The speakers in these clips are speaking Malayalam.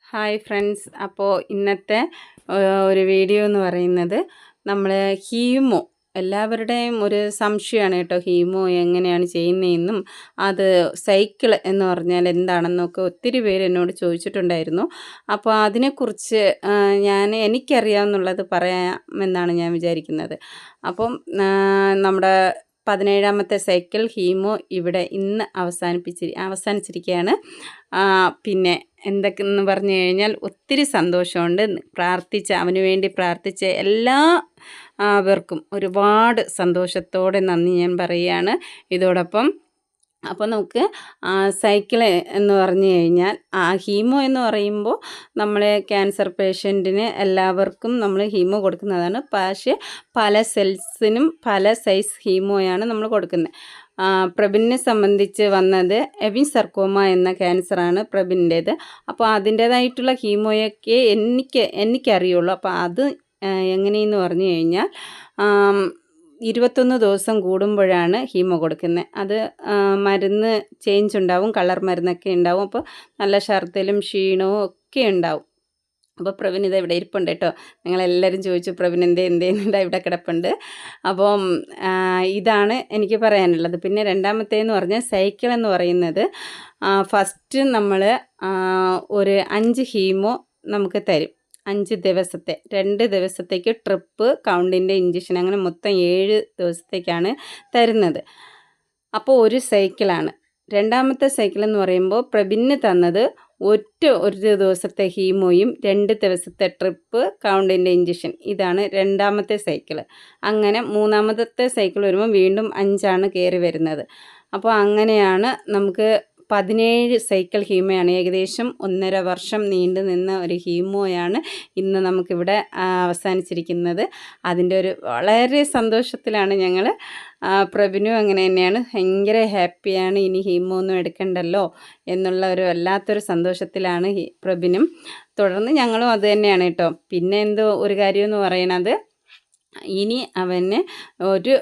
Hi friends. അപ്പോൾ ഇന്നത്തെ ഒരു വീഡിയോ എന്ന് പറയുന്നത് നമ്മൾ ഹീമോ എല്ലാവരുടെയും ഒരു സംശയമാണ് കേട്ടോ. ഹീമോ എങ്ങനെയാണ് ചെയ്യുന്നതെന്നും അത് സൈക്കിൾ എന്ന് പറഞ്ഞാൽ എന്താണെന്നൊക്കെ ഒത്തിരി പേര് എന്നോട് ചോദിച്ചിട്ടുണ്ടായിരുന്നു. അപ്പോൾ അതിനെക്കുറിച്ച് എനിക്കറിയാവുന്നുള്ളത് പറയാമെന്നാണ് ഞാൻ വിചാരിക്കുന്നത്. അപ്പം നമ്മുടെ 17ാമത്തെ സൈക്കിൾ ഹീമോ ഇവിടെ ഇന്ന് അവസാനിച്ചിരിക്കുകയാണ്. പിന്നെ എന്തൊക്കെയെന്ന് പറഞ്ഞു കഴിഞ്ഞാൽ ഒത്തിരി സന്തോഷമുണ്ട്. അവന് വേണ്ടി പ്രാർത്ഥിച്ച എല്ലാവർക്കും ഒരുപാട് സന്തോഷത്തോടെ നന്ദി ഞാൻ പറയുകയാണ് ഇതോടൊപ്പം. അപ്പോൾ നമുക്ക് സൈക്കിള് എന്ന് പറഞ്ഞു കഴിഞ്ഞാൽ ഹീമോ എന്ന് പറയുമ്പോൾ നമ്മൾ ക്യാൻസർ പേഷ്യൻറ്റിന് എല്ലാവർക്കും നമ്മൾ ഹീമോ കൊടുക്കുന്നതാണ്. പക്ഷേ പല സെൽസിനും പല സൈസ് ഹീമോയാണ് നമ്മൾ കൊടുക്കുന്നത്. പ്രബിനെ സംബന്ധിച്ച് വന്നത് എവിൻ സർക്കോമ എന്ന ക്യാൻസറാണ് പ്രബിൻ്റേത്. അപ്പോൾ അതിൻ്റേതായിട്ടുള്ള ഹീമോയൊക്കെ എനിക്കറിയുള്ളൂ. അപ്പോൾ അത് എങ്ങനെയെന്ന് പറഞ്ഞു കഴിഞ്ഞാൽ 21 ദിവസം കൂടുമ്പോഴാണ് ഹീമോ കൊടുക്കുന്നത്. അത് മരുന്ന് ചേഞ്ച് ഉണ്ടാവും, കളർ മരുന്നൊക്കെ ഉണ്ടാവും. അപ്പോൾ നല്ല ഛർദ്ദലും ക്ഷീണവും ഒക്കെ ഉണ്ടാവും. അപ്പോൾ പ്രവീൺ ഇത് ഇവിടെ ഇരിപ്പുണ്ട് കേട്ടോ. നിങ്ങളെല്ലാവരും ചോദിച്ചു പ്രവീൺ എന്തെന്നുണ്ട്, ഇവിടെ കിടപ്പുണ്ട്. അപ്പം ഇതാണ് എനിക്ക് പറയാനുള്ളത്. പിന്നെ രണ്ടാമത്തേന്ന് പറഞ്ഞാൽ സൈക്കിൾ എന്ന് പറയുന്നത് ഫസ്റ്റ് നമ്മൾ ഒരു 5 ഹീമോ നമുക്ക് തരും. 5 ദിവസത്തെ 2 ദിവസത്തേക്ക് ട്രിപ്പ്, കൗണ്ടിൻ്റെ ഇഞ്ചക്ഷൻ, അങ്ങനെ മൊത്തം 7 ദിവസത്തേക്കാണ് തരുന്നത്. അപ്പോൾ ഒരു സൈക്കിളാണ്. രണ്ടാമത്തെ സൈക്കിൾ എന്ന് പറയുമ്പോൾ പ്രബിന് തന്നത് ഒരു ദിവസത്തെ ഹീമോയും 2 ദിവസത്തെ ട്രിപ്പ്, കൗണ്ടിൻ്റെ ഇഞ്ചക്ഷൻ. ഇതാണ് രണ്ടാമത്തെ സൈക്കിൾ. അങ്ങനെ മൂന്നാമത്തെ സൈക്കിൾ വരുമ്പോൾ വീണ്ടും 5 കയറി വരുന്നത്. അപ്പോൾ അങ്ങനെയാണ് നമുക്ക് 17 സൈക്കിൾ ഹീമോയാണ്. ഏകദേശം 1.5 വർഷം നീണ്ടു നിന്ന ഒരു ഹീമോയാണ് ഇന്ന് നമുക്കിവിടെ അവസാനിച്ചിരിക്കുന്നത്. അതിൻ്റെ ഒരു വളരെ സന്തോഷത്തിലാണ് ഞങ്ങൾ. പ്രബിനും അങ്ങനെ തന്നെയാണ്, ഭയങ്കര ഹാപ്പിയാണ്. ഇനി ഹീമോ ഒന്നും എടുക്കണ്ടല്ലോ എന്നുള്ള ഒരു വല്ലാത്തൊരു സന്തോഷത്തിലാണ് പ്രബിനും. തുടർന്ന് ഞങ്ങളും അത് തന്നെയാണ് കേട്ടോ. പിന്നെ ഒരു കാര്യമെന്ന് പറയണത്, ഇനി അവന് ഒരു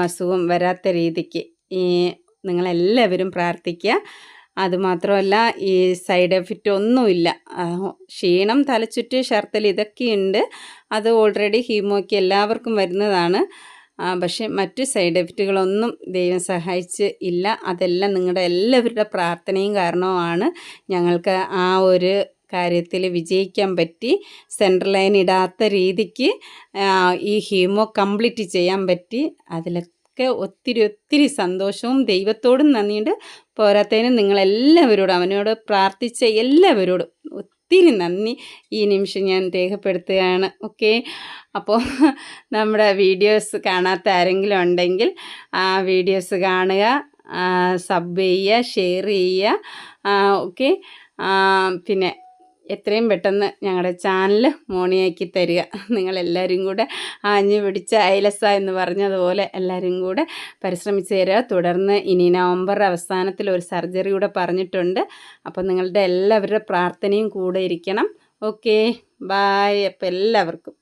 അസുഖം വരാത്ത രീതിക്ക് നിങ്ങളെല്ലാവരും പ്രാർത്ഥിക്കുക. അതുമാത്രമല്ല, ഈ സൈഡ് എഫക്റ്റ് ഒന്നുമില്ല. ക്ഷീണം, തലച്ചുറ്റ്, ഛർദ്ദൽ ഇതൊക്കെയുണ്ട്. അത് ഓൾറെഡി ഹീമോയ്ക്ക് എല്ലാവർക്കും വരുന്നതാണ്. പക്ഷേ മറ്റു സൈഡ് എഫക്റ്റുകളൊന്നും ദൈവം സഹായിച്ച് ഇല്ല. അതെല്ലാം നിങ്ങളുടെ എല്ലാവരുടെ പ്രാർത്ഥനയും കാരണവുമാണ് ഞങ്ങൾക്ക് ആ ഒരു കാര്യത്തിൽ വിജയിക്കാൻ പറ്റി. സെൻട്രൽ ലൈൻ ഇടാത്ത രീതിക്ക് ഈ ഹീമോ കംപ്ലീറ്റ് ചെയ്യാൻ പറ്റി. അതിലൊക്കെ ഒത്തിരി സന്തോഷവും ദൈവത്തോടും നന്ദിയുണ്ട്. പോരാത്തതിനും നിങ്ങളെല്ലാവരോടും, അവനോട് പ്രാർത്ഥിച്ച എല്ലാവരോടും ഒത്തിരി നന്ദി ഈ നിമിഷം ഞാൻ രേഖപ്പെടുത്തുകയാണ്. ഓക്കെ. അപ്പോൾ നമ്മുടെ വീഡിയോസ് കാണാത്ത ആരെങ്കിലും ഉണ്ടെങ്കിൽ ആ വീഡിയോസ് കാണുക, സബ് ചെയ്യുക, ഷെയർ ചെയ്യുക. ഓക്കെ. പിന്നെ എത്രയും പെട്ടെന്ന് ഞങ്ങളുടെ ചാനൽ മോണിയാക്കി തരിക. നിങ്ങളെല്ലാവരും കൂടെ ആഞ്ഞു പിടിച്ച അയലസ എന്ന് പറഞ്ഞതുപോലെ എല്ലാവരും കൂടെ പരിശ്രമിച്ച് തരിക. തുടർന്ന് ഇനി നവംബർ അവസാനത്തിൽ ഒരു സർജറി കൂടെ പറഞ്ഞിട്ടുണ്ട്. അപ്പോൾ നിങ്ങളുടെ എല്ലാവരുടെ പ്രാർത്ഥനയും കൂടെ ഇരിക്കണം. Okay, bye. അപ്പോൾ എല്ലാവർക്കും